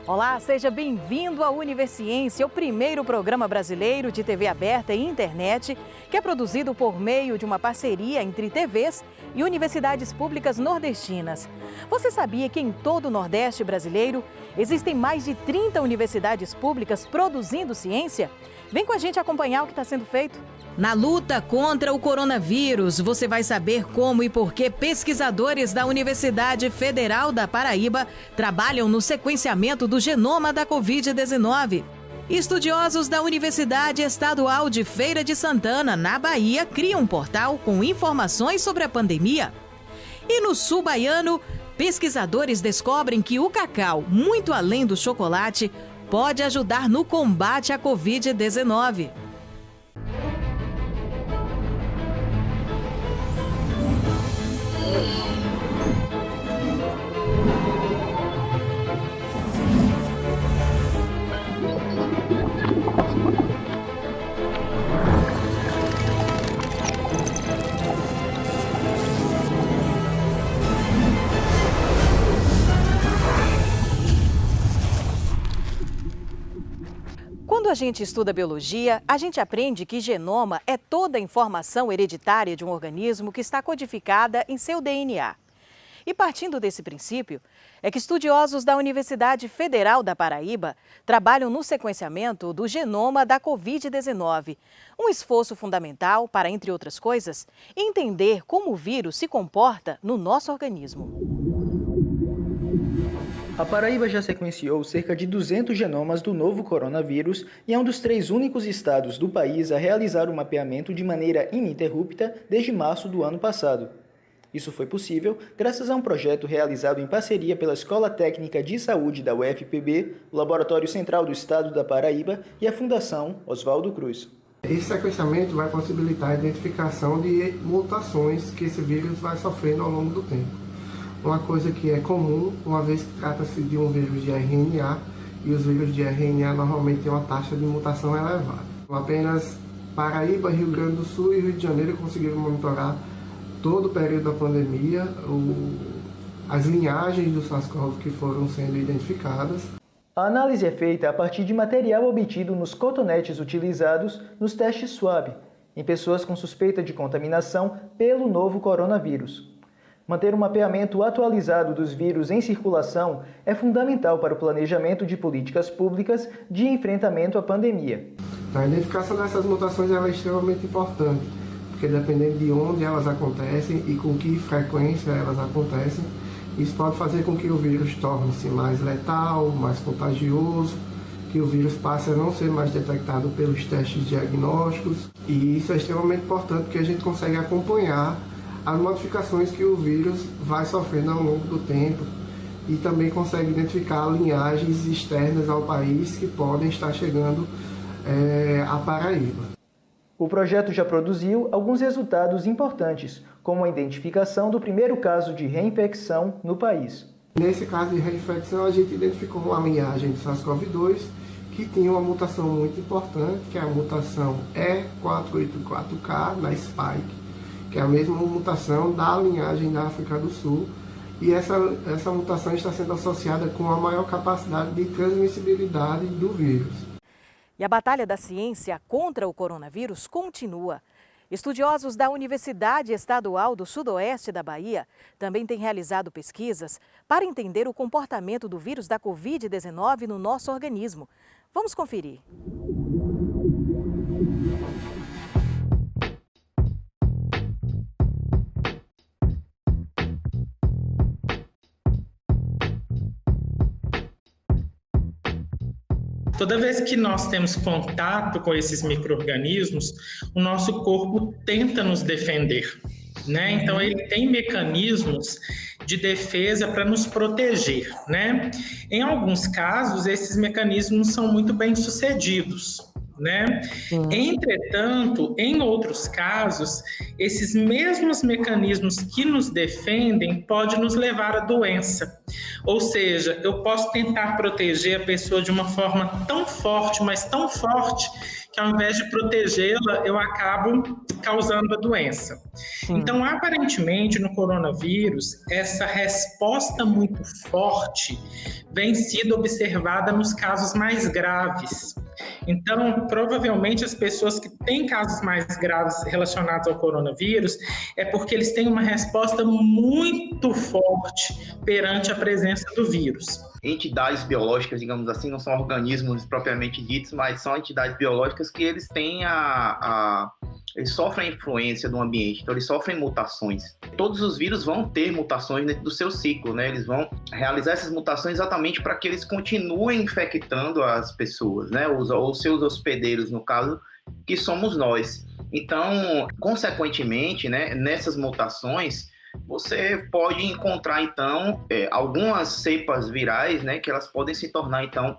Olá, seja bem-vindo ao Universiência, o primeiro programa brasileiro de TV aberta e internet, que é produzido por meio de uma parceria entre TVs e universidades públicas nordestinas. Você sabia que em todo o Nordeste brasileiro existem mais de 30 universidades públicas produzindo ciência? Vem com a gente acompanhar o que está sendo feito. Na luta contra o coronavírus, você vai saber como e por que pesquisadores da Universidade Federal da Paraíba trabalham no sequenciamento do genoma da Covid-19. Estudiosos da Universidade Estadual de Feira de Santana, na Bahia, criam um portal com informações sobre a pandemia. E no sul baiano, pesquisadores descobrem que o cacau, muito além do chocolate, pode ajudar no combate à Covid-19. Quando a gente estuda biologia, a gente aprende que genoma é toda a informação hereditária de um organismo que está codificada em seu DNA. E partindo desse princípio, é que estudiosos da Universidade Federal da Paraíba trabalham no sequenciamento do genoma da Covid-19. Um esforço fundamental para, entre outras coisas, entender como o vírus se comporta no nosso organismo. A Paraíba já sequenciou cerca de 200 genomas do novo coronavírus e é um dos 3 únicos estados do país a realizar o mapeamento de maneira ininterrupta desde março do ano passado. Isso foi possível graças a um projeto realizado em parceria pela Escola Técnica de Saúde da UFPB, o Laboratório Central do Estado da Paraíba e a Fundação Oswaldo Cruz. Esse sequenciamento vai possibilitar a identificação de mutações que esse vírus vai sofrendo ao longo do tempo. Uma coisa que é comum, uma vez que trata-se de um vírus de RNA, e os vírus de RNA normalmente têm uma taxa de mutação elevada. Apenas Paraíba, Rio Grande do Sul e Rio de Janeiro conseguiram monitorar todo o período da pandemia, as linhagens do SARS-CoV que foram sendo identificadas. A análise é feita a partir de material obtido nos cotonetes utilizados nos testes SWAB, em pessoas com suspeita de contaminação pelo novo coronavírus. Manter um mapeamento atualizado dos vírus em circulação é fundamental para o planejamento de políticas públicas de enfrentamento à pandemia. A identificação dessas mutações é extremamente importante, porque dependendo de onde elas acontecem e com que frequência elas acontecem, isso pode fazer com que o vírus torne-se mais letal, mais contagioso, que o vírus passe a não ser mais detectado pelos testes diagnósticos. E isso é extremamente importante porque a gente consegue acompanhar as modificações que o vírus vai sofrendo ao longo do tempo e também consegue identificar linhagens externas ao país que podem estar chegando à Paraíba. O projeto já produziu alguns resultados importantes, como a identificação do primeiro caso de reinfecção no país. Nesse caso de reinfecção, a gente identificou uma linhagem de SARS-CoV-2 que tinha uma mutação muito importante, que é a mutação E484K na Spike, que é a mesma mutação da linhagem da África do Sul, e essa mutação está sendo associada com a maior capacidade de transmissibilidade do vírus. E a batalha da ciência contra o coronavírus continua. Estudiosos da Universidade Estadual do Sudoeste da Bahia também têm realizado pesquisas para entender o comportamento do vírus da Covid-19 no nosso organismo. Vamos conferir. Toda vez que nós temos contato com esses micro-organismos, o nosso corpo tenta nos defender, né? Então, ele tem mecanismos de defesa para nos proteger, né? Em alguns casos, esses mecanismos são muito bem sucedidos, né? Entretanto, em outros casos, esses mesmos mecanismos que nos defendem podem nos levar à doença. Ou seja, eu posso tentar proteger a pessoa de uma forma tão forte, mas tão forte, que ao invés de protegê-la, eu acabo causando a doença. Então, aparentemente, no coronavírus, essa resposta muito forte vem sido observada nos casos mais graves. Então, provavelmente, as pessoas que têm casos mais graves relacionados ao coronavírus é porque eles têm uma resposta muito forte perante a presença do vírus. Entidades biológicas, digamos assim, não são organismos propriamente ditos, mas são entidades biológicas que eles têm eles sofrem a influência do ambiente, então eles sofrem mutações. Todos os vírus vão ter mutações dentro do seu ciclo, né? Eles vão realizar essas mutações exatamente para que eles continuem infectando as pessoas, né? Os seus hospedeiros, no caso, que somos nós. Então, consequentemente, né, nessas mutações, você pode encontrar, então, algumas cepas virais, né, que elas podem se tornar, então,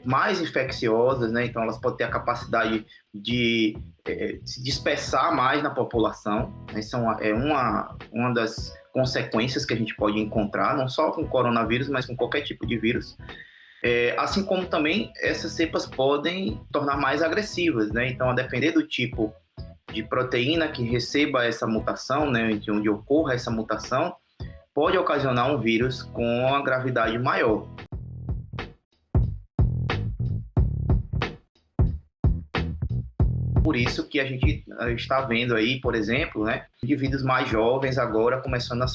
mais infecciosas, né? Então elas podem ter a capacidade de se dispersar mais na população. Essa é uma das consequências que a gente pode encontrar, não só com o coronavírus, mas com qualquer tipo de vírus. Assim como também essas cepas podem tornar mais agressivas, né? Então, a depender do tipo de proteína que receba essa mutação, né, de onde ocorra essa mutação, pode ocasionar um vírus com uma gravidade maior. Por isso que a gente está vendo aí, por exemplo, né, indivíduos mais jovens agora começando a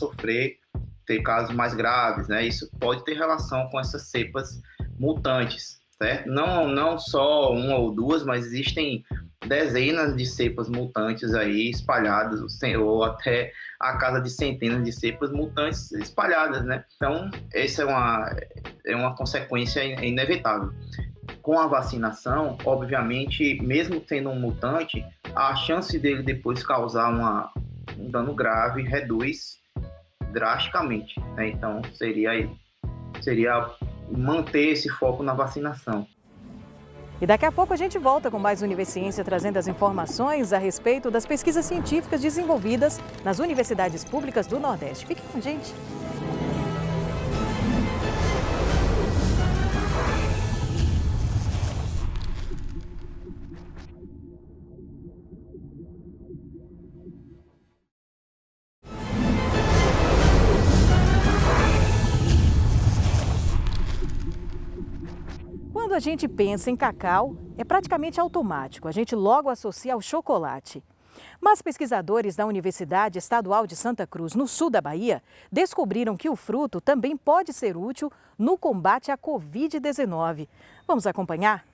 ter casos mais graves, né? Isso pode ter relação com essas cepas mutantes, certo? Não só uma ou duas, mas existem dezenas de cepas mutantes aí espalhadas, ou até a casa de centenas de cepas mutantes espalhadas, né? Então, essa é uma consequência inevitável. Com a vacinação, obviamente, mesmo tendo um mutante, a chance dele depois causar um dano grave reduz drasticamente, né? Então, seria manter esse foco na vacinação. E daqui a pouco a gente volta com mais Univerciência, trazendo as informações a respeito das pesquisas científicas desenvolvidas nas universidades públicas do Nordeste. Fique com a gente. Quando a gente pensa em cacau, é praticamente automático. A gente logo associa ao chocolate. Mas pesquisadores da Universidade Estadual de Santa Cruz, no sul da Bahia, descobriram que o fruto também pode ser útil no combate à Covid-19. Vamos acompanhar?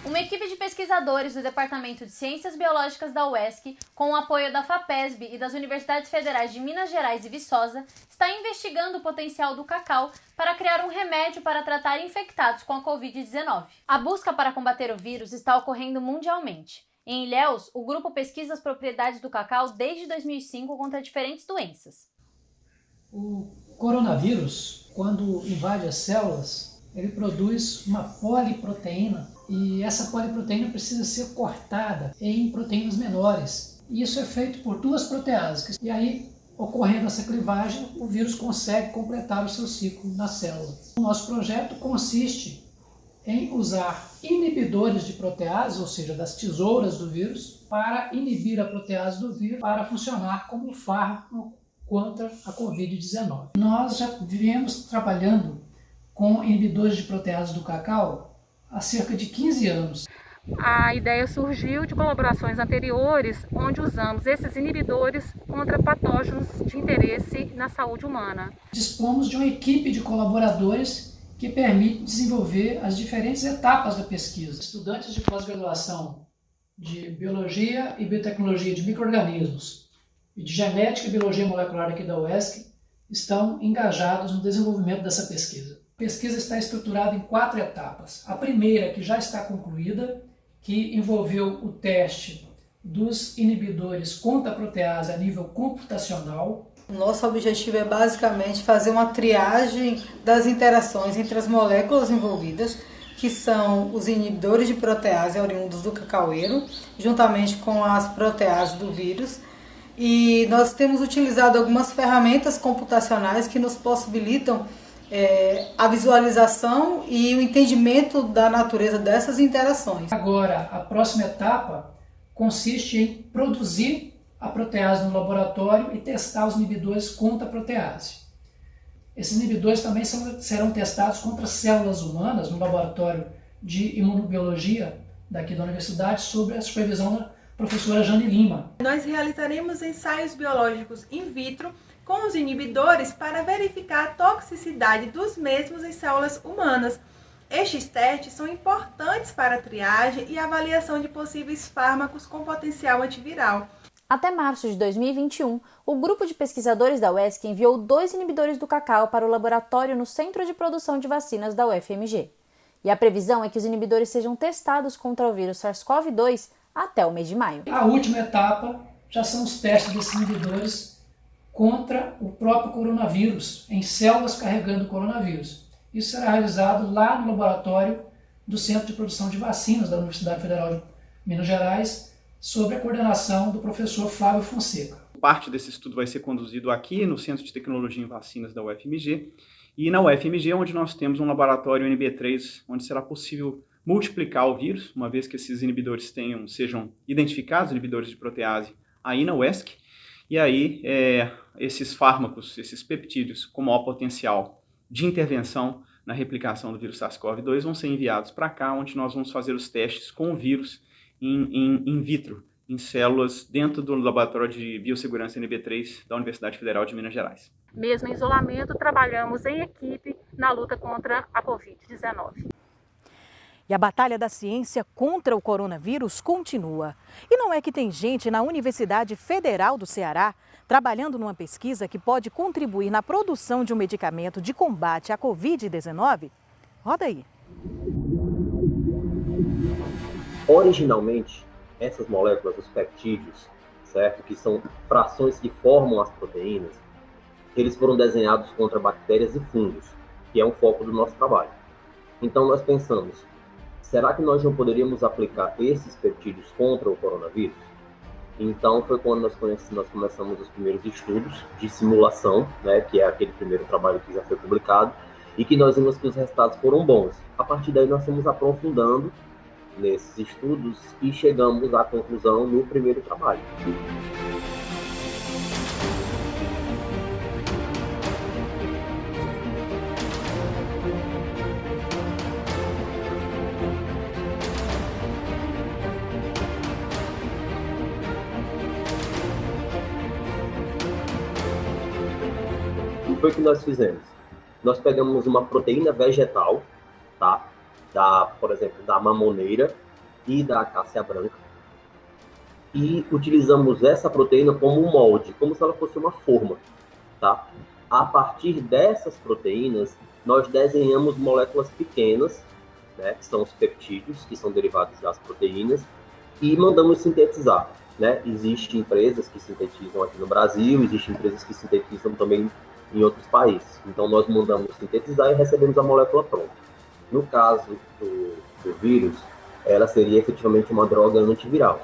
Uma equipe de pesquisadores do Departamento de Ciências Biológicas da UESC, com o apoio da FAPESB e das Universidades Federais de Minas Gerais e Viçosa, está investigando o potencial do cacau para criar um remédio para tratar infectados com a Covid-19. A busca para combater o vírus está ocorrendo mundialmente. Em Ilhéus, o grupo pesquisa as propriedades do cacau desde 2005 contra diferentes doenças. O coronavírus, quando invade as células, ele produz uma poliproteína e essa poliproteína precisa ser cortada em proteínas menores. E isso é feito por duas proteases. E aí, ocorrendo essa clivagem, o vírus consegue completar o seu ciclo na célula. O nosso projeto consiste em usar inibidores de protease, ou seja, das tesouras do vírus, para inibir a protease do vírus, para funcionar como um fármaco contra a Covid-19. Nós já viemos trabalhando com inibidores de protease do cacau há cerca de 15 anos. A ideia surgiu de colaborações anteriores, onde usamos esses inibidores contra patógenos de interesse na saúde humana. Dispomos de uma equipe de colaboradores que permite desenvolver as diferentes etapas da pesquisa. Estudantes de pós-graduação de Biologia e Biotecnologia de Micro-organismos e de Genética e Biologia Molecular aqui da UESC estão engajados no desenvolvimento dessa pesquisa. A pesquisa está estruturada em 4 etapas. A primeira, que já está concluída, que envolveu o teste dos inibidores contra a protease a nível computacional. Nosso objetivo é basicamente fazer uma triagem das interações entre as moléculas envolvidas, que são os inibidores de protease oriundos do cacaueiro, juntamente com as proteases do vírus. E nós temos utilizado algumas ferramentas computacionais que nos possibilitam a visualização e o entendimento da natureza dessas interações. Agora, a próxima etapa consiste em produzir a protease no laboratório e testar os inibidores contra a protease. Esses inibidores também serão testados contra células humanas no laboratório de imunobiologia daqui da universidade, sob a supervisão da professora Jane Lima. Nós realizaremos ensaios biológicos in vitro com os inibidores para verificar a toxicidade dos mesmos em células humanas. Estes testes são importantes para a triagem e avaliação de possíveis fármacos com potencial antiviral. Até março de 2021, o grupo de pesquisadores da UESC enviou 2 inibidores do cacau para o laboratório no Centro de Produção de Vacinas da UFMG. E a previsão é que os inibidores sejam testados contra o vírus SARS-CoV-2 até o mês de maio. A última etapa já são os testes desses inibidores contra o próprio coronavírus, em células carregando o coronavírus. Isso será realizado lá no laboratório do Centro de Produção de Vacinas da Universidade Federal de Minas Gerais, sob a coordenação do professor Flávio Fonseca. Parte desse estudo vai ser conduzido aqui no Centro de Tecnologia em Vacinas da UFMG, e na UFMG, onde nós temos um laboratório NB3, onde será possível multiplicar o vírus, uma vez que esses inibidores sejam identificados, inibidores de protease, aí na UESC, e aí esses fármacos, esses peptídeos com maior potencial de intervenção na replicação do vírus SARS-CoV-2 vão ser enviados para cá, onde nós vamos fazer os testes com o vírus in vitro, em células dentro do Laboratório de Biossegurança NB3 da Universidade Federal de Minas Gerais. Mesmo em isolamento, trabalhamos em equipe na luta contra a Covid-19. E a batalha da ciência contra o coronavírus continua. E não é que tem gente na Universidade Federal do Ceará trabalhando numa pesquisa que pode contribuir na produção de um medicamento de combate à Covid-19? Roda aí. Originalmente, essas moléculas, os peptídeos, certo? Que são frações que formam as proteínas, eles foram desenhados contra bactérias e fungos, que é um foco do nosso trabalho. Então nós pensamos, será que nós não poderíamos aplicar esses peptídeos contra o coronavírus? Então foi quando nós começamos os primeiros estudos de simulação, né, que é aquele primeiro trabalho que já foi publicado, e que nós vimos que os resultados foram bons. A partir daí nós fomos aprofundando nesses estudos e chegamos à conclusão no primeiro trabalho. O que foi que nós fizemos? Nós pegamos uma proteína vegetal, tá? Por exemplo, da mamoneira e da acácia branca, e utilizamos essa proteína como um molde, como se ela fosse uma forma, tá? A partir dessas proteínas, nós desenhamos moléculas pequenas, né, que são os peptídeos, que são derivados das proteínas, e mandamos sintetizar, né? Existem empresas que sintetizam aqui no Brasil, existem empresas que sintetizam também em outros países. Então, nós mandamos sintetizar e recebemos a molécula pronta. No caso do vírus, ela seria efetivamente uma droga antiviral,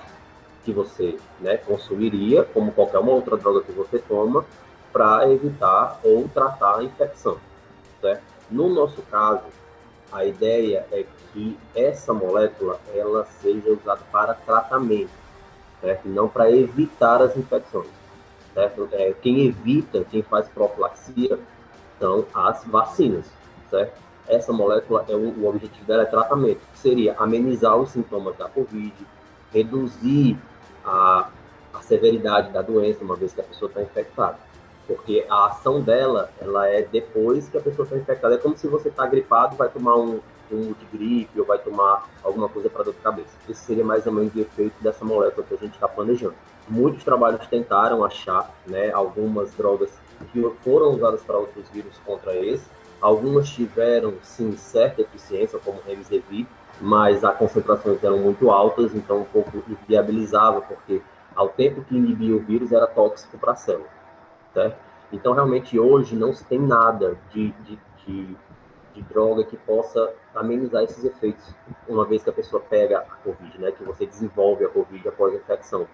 que você, né, consumiria, como qualquer uma outra droga que você toma, para evitar ou tratar a infecção, certo? No nosso caso, a ideia é que essa molécula ela seja usada para tratamento, certo? Não para evitar as infecções, certo? Quem evita, quem faz profilaxia, são as vacinas, certo? Essa molécula, o objetivo dela é tratamento, que seria amenizar os sintomas da Covid, reduzir a severidade da doença, uma vez que a pessoa está infectada. Porque a ação dela, ela é depois que a pessoa está infectada. É como se você está gripado, vai tomar um multigripe ou vai tomar alguma coisa para dor de cabeça. Esse seria mais ou menos o efeito dessa molécula que a gente está planejando. Muitos trabalhos tentaram achar, né, algumas drogas que foram usadas para outros vírus contra esse. Algumas tiveram, sim, certa eficiência, como o Remdesivir, mas as concentrações eram muito altas, então um pouco inviabilizava, porque ao tempo que inibia o vírus era tóxico para a célula, certo? Então, realmente, hoje não se tem nada de droga que possa amenizar esses efeitos, uma vez que a pessoa pega a Covid, né, que você desenvolve a Covid após a infecção.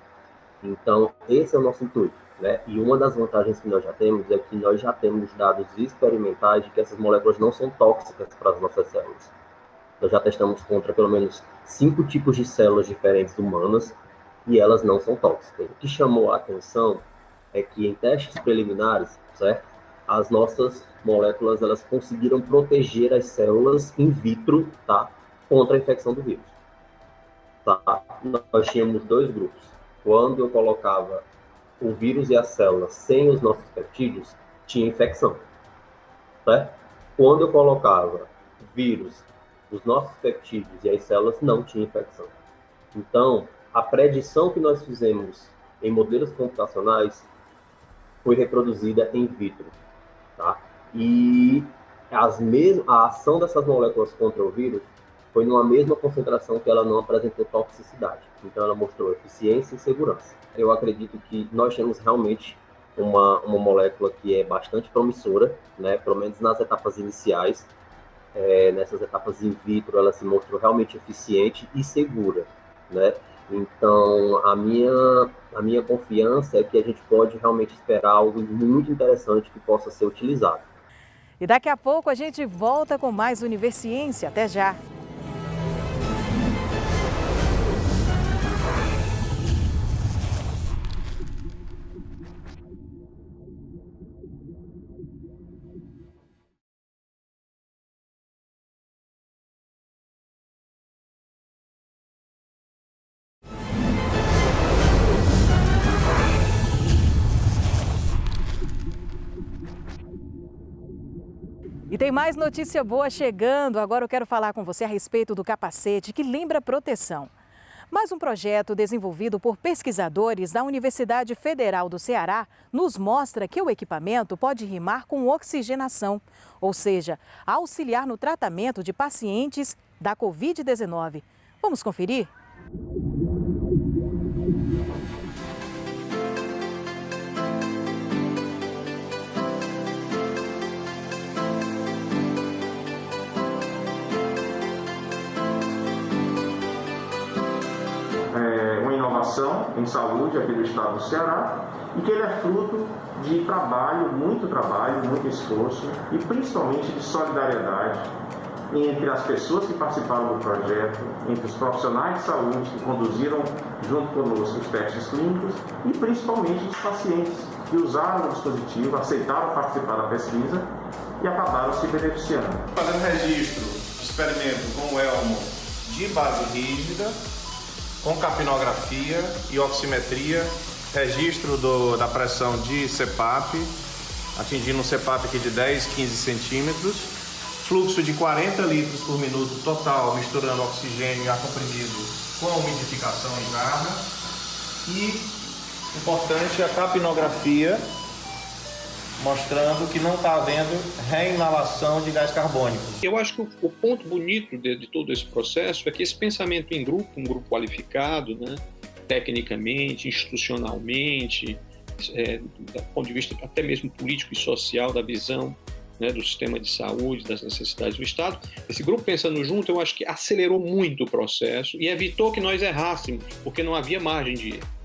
Então, esse é o nosso intuito, né? E uma das vantagens que nós já temos é que nós já temos dados experimentais de que essas moléculas não são tóxicas para as nossas células. Nós já testamos contra pelo menos 5 tipos de células diferentes humanas e elas não são tóxicas. O que chamou a atenção é que em testes preliminares, certo? As nossas moléculas, elas conseguiram proteger as células in vitro, tá? Contra a infecção do vírus. Tá? Nós tínhamos 2 grupos. Quando eu colocava o vírus e a célula sem os nossos peptídeos, tinha infecção. Certo? Quando eu colocava vírus, os nossos peptídeos e as células, não tinha infecção. Então, a predição que nós fizemos em modelos computacionais foi reproduzida in vitro. Tá? E a ação dessas moléculas contra o vírus foi numa mesma concentração que ela não apresentou toxicidade. Então, ela mostrou eficiência e segurança. Eu acredito que nós temos realmente uma molécula que é bastante promissora, né? Pelo menos nas etapas iniciais. Nessas etapas in vitro, ela se mostrou realmente eficiente e segura, né? Então, a minha confiança é que a gente pode realmente esperar algo muito interessante que possa ser utilizado. E daqui a pouco a gente volta com mais Universiência. Até já! E tem mais notícia boa chegando. Agora eu quero falar com você a respeito do capacete que lembra proteção. Mais um projeto desenvolvido por pesquisadores da Universidade Federal do Ceará nos mostra que o equipamento pode rimar com oxigenação, ou seja, auxiliar no tratamento de pacientes da Covid-19. Vamos conferir? Em saúde aqui do estado do Ceará e que ele é fruto de trabalho, muito esforço e principalmente de solidariedade entre as pessoas que participaram do projeto, entre os profissionais de saúde que conduziram junto conosco os testes clínicos e principalmente os pacientes que usaram o dispositivo, aceitaram participar da pesquisa e acabaram se beneficiando. Fazendo registro de experimento com o elmo de base rígida, com capnografia e oximetria, registro da pressão de CPAP, atingindo um CPAP aqui de 10, 15 centímetros, fluxo de 40 litros por minuto total, misturando oxigênio e ar comprimido com umidificação em jarra, e, importante, a capnografia, mostrando que não está havendo reinalação de gás carbônico. Eu acho que o ponto bonito de todo esse processo é que esse pensamento em grupo, um grupo qualificado, né, tecnicamente, institucionalmente, do ponto de vista até mesmo político e social, da visão, né, do sistema de saúde, das necessidades do Estado, esse grupo pensando junto, eu acho que acelerou muito o processo e evitou que nós errássemos, porque não havia margem de erro.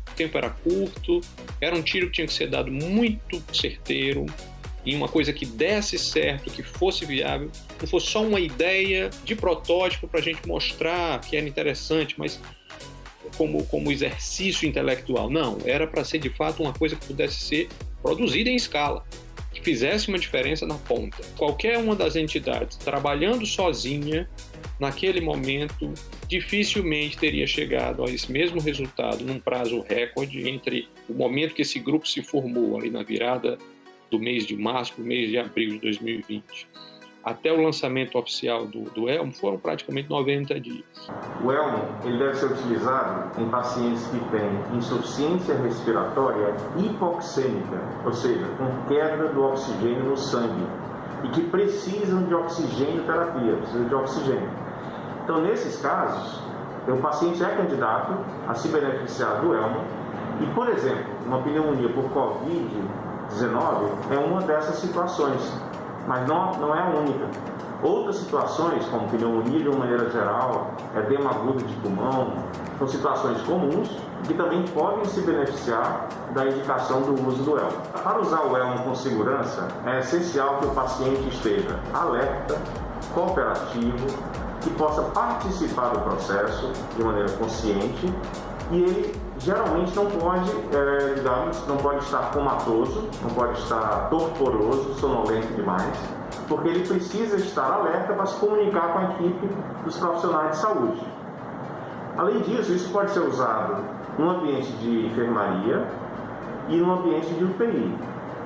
O tempo era curto, era um tiro que tinha que ser dado muito certeiro, em uma coisa que desse certo, que fosse viável, não fosse só uma ideia de protótipo para a gente mostrar que era interessante, mas como exercício intelectual. Não, era para ser de fato uma coisa que pudesse ser produzida em escala, que fizesse uma diferença na ponta. Qualquer uma das entidades trabalhando sozinha, naquele momento, dificilmente teria chegado a esse mesmo resultado num prazo recorde entre o momento que esse grupo se formou, ali na virada do mês de março para o mês de abril de 2020. Até o lançamento oficial do elmo foram praticamente 90 dias. O elmo ele deve ser utilizado em pacientes que têm insuficiência respiratória hipoxêmica, ou seja, com queda do oxigênio no sangue, e que precisam de oxigênio terapia, precisam de oxigênio. Então, nesses casos, o paciente é candidato a se beneficiar do elmo e, por exemplo, uma pneumonia por Covid-19 é uma dessas situações, mas não é a única. Outras situações, como pneumonia de uma maneira geral, edema agudo de pulmão, são situações comuns que também podem se beneficiar da indicação do uso do elmo. Para usar o elmo com segurança, é essencial que o paciente esteja alerta, cooperativo, que possa participar do processo de maneira consciente e ele geralmente não pode, não pode estar comatoso, não pode estar torporoso, sonolento demais, porque ele precisa estar alerta para se comunicar com a equipe dos profissionais de saúde. Além disso, isso pode ser usado no ambiente de enfermaria e no ambiente de UTI.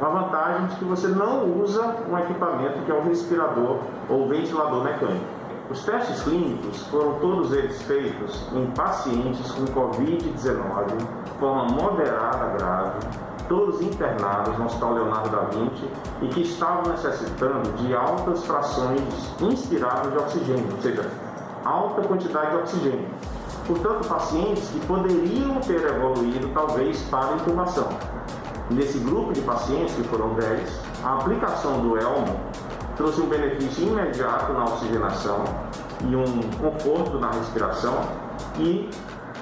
A vantagem é que você não usa um equipamento que é um respirador ou ventilador mecânico. Os testes clínicos foram todos eles feitos em pacientes com Covid-19, de forma moderada a grave, todos internados no Hospital Leonardo da Vinci e que estavam necessitando de altas frações inspiradas de oxigênio, ou seja, alta quantidade de oxigênio. Portanto, pacientes que poderiam ter evoluído talvez para intubação. Nesse grupo de pacientes, que foram 10, a aplicação do elmo trouxe um benefício imediato na oxigenação e um conforto na respiração e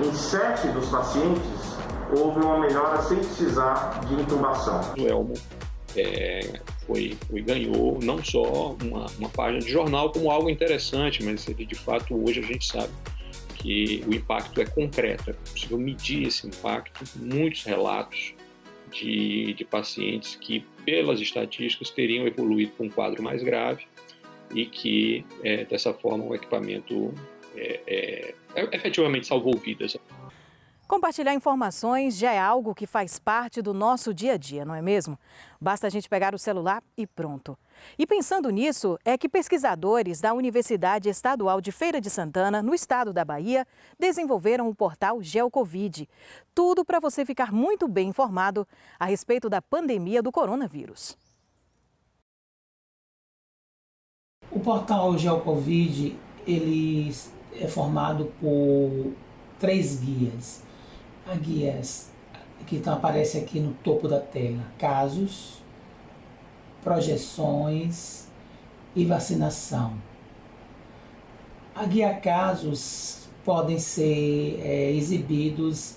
em 7 dos pacientes houve uma melhora sem precisar de intubação. O elmo ganhou não só uma página de jornal como algo interessante, mas de fato hoje a gente sabe que o impacto é concreto, é possível medir esse impacto, muitos relatos de pacientes que, pelas estatísticas, teriam evoluído para um quadro mais grave e que, dessa forma, o equipamento efetivamente salvou vidas. Compartilhar informações já é algo que faz parte do nosso dia a dia, não é mesmo? Basta a gente pegar o celular e pronto. E pensando nisso, é que pesquisadores da Universidade Estadual de Feira de Santana, no estado da Bahia, desenvolveram o portal GeoCovid. Tudo para você ficar muito bem informado a respeito da pandemia do coronavírus. O portal GeoCovid, ele é formado por 3 guias. A guia que então aparece aqui no topo da tela: casos, projeções e vacinação. A guia casos podem ser exibidos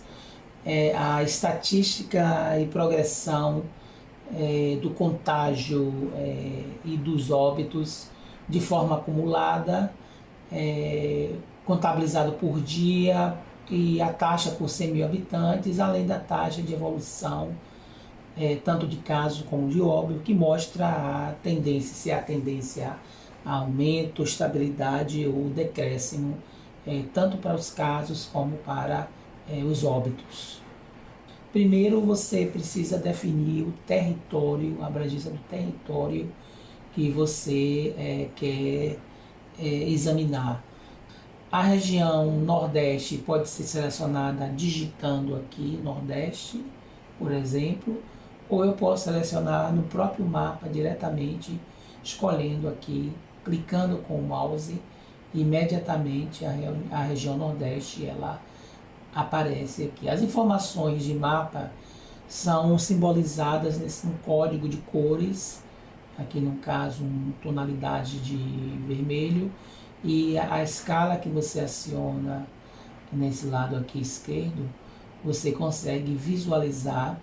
a estatística e progressão do contágio e dos óbitos de forma acumulada, contabilizado por dia, e a taxa por 100 mil habitantes, além da taxa de evolução, tanto de casos como de óbito, que mostra a tendência, se há tendência a aumento, estabilidade ou decréscimo, tanto para os casos como para os óbitos. Primeiro, você precisa definir o território, a abrangência do território que você quer examinar. A região Nordeste pode ser selecionada digitando aqui Nordeste, por exemplo, ou eu posso selecionar no próprio mapa diretamente, escolhendo aqui, clicando com o mouse, imediatamente a região Nordeste ela aparece aqui. As informações de mapa são simbolizadas nesse código de cores, aqui no caso tonalidade de vermelho, e a escala que você aciona nesse lado aqui esquerdo, você consegue visualizar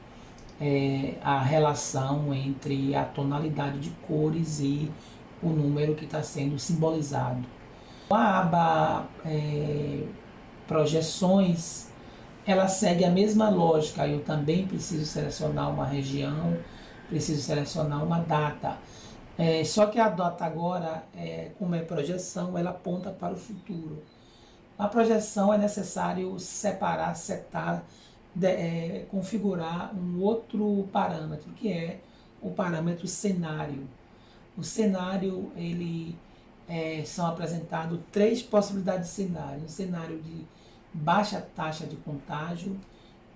a relação entre a tonalidade de cores e o número que está sendo simbolizado. A aba projeções, ela segue a mesma lógica. Eu também preciso selecionar uma região, preciso selecionar uma data. Só que a data agora, como é projeção, ela aponta para o futuro. Na projeção é necessário separar, setar, configurar um outro parâmetro, que é o parâmetro cenário. O cenário, são apresentados 3 possibilidades de cenário. Um cenário de baixa taxa de contágio,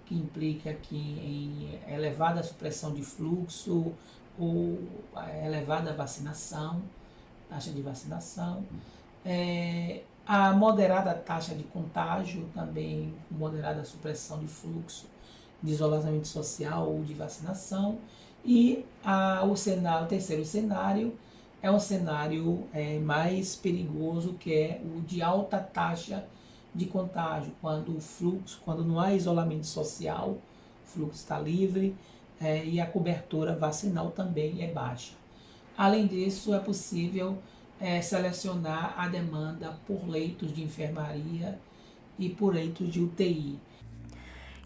que implica aqui em elevada supressão de fluxo, ou elevada vacinação, taxa de vacinação. A moderada taxa de contágio, também moderada supressão de fluxo de isolamento social ou de vacinação. E o terceiro cenário é um cenário mais perigoso, que é o de alta taxa de contágio, quando não há isolamento social, o fluxo está livre e a cobertura vacinal também é baixa. Além disso, é possível selecionar a demanda por leitos de enfermaria e por leitos de UTI.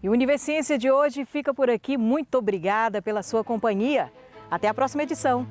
E o Univerciência de hoje fica por aqui. Muito obrigada pela sua companhia. Até a próxima edição.